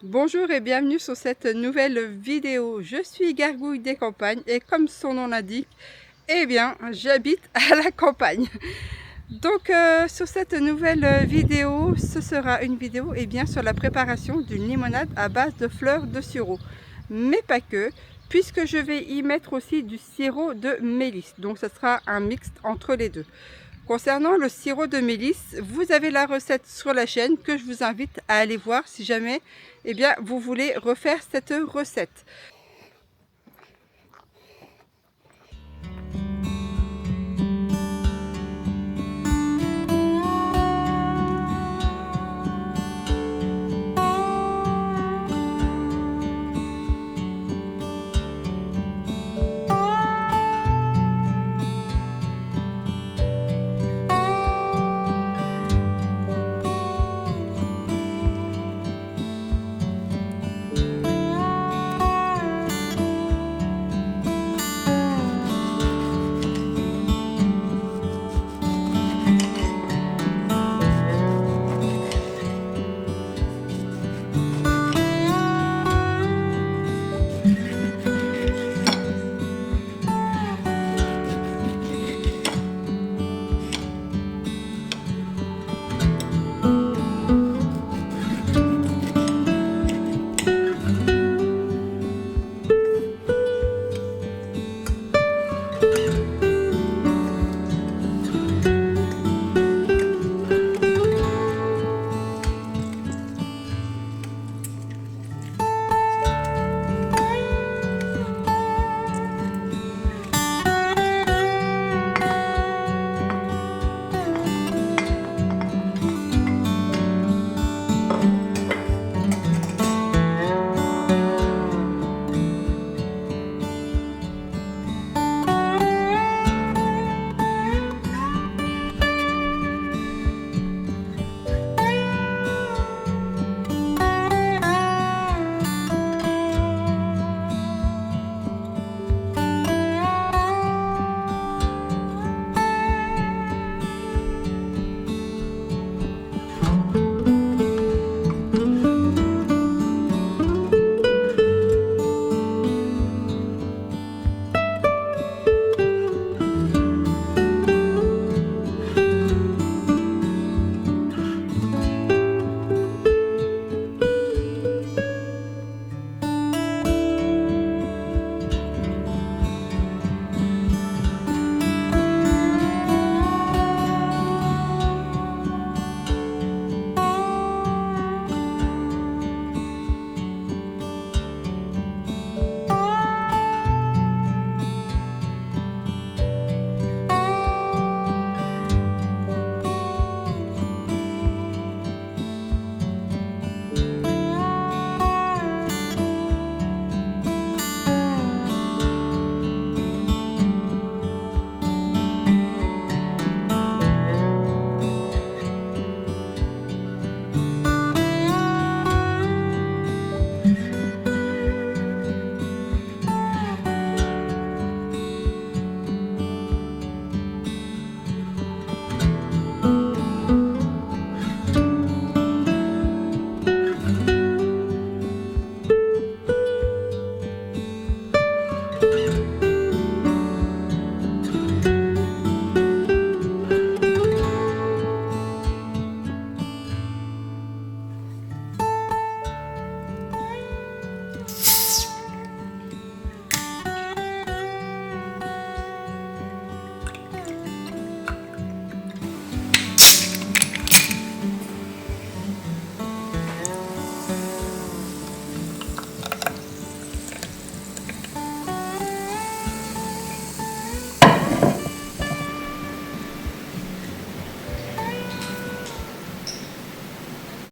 Bonjour et bienvenue sur cette nouvelle vidéo. Je suis Gargouille des campagnes et comme son nom l'indique, eh bien j'habite à la campagne. Donc sur cette nouvelle vidéo, ce sera une vidéo sur la préparation d'une limonade à base de fleurs de sureau. Mais pas que, puisque je vais y mettre aussi du sirop de mélisse. Donc ce sera un mixte entre les deux. Concernant le sirop de mélisse, vous avez la recette sur la chaîne que je vous invite à aller voir si jamais vous voulez refaire cette recette.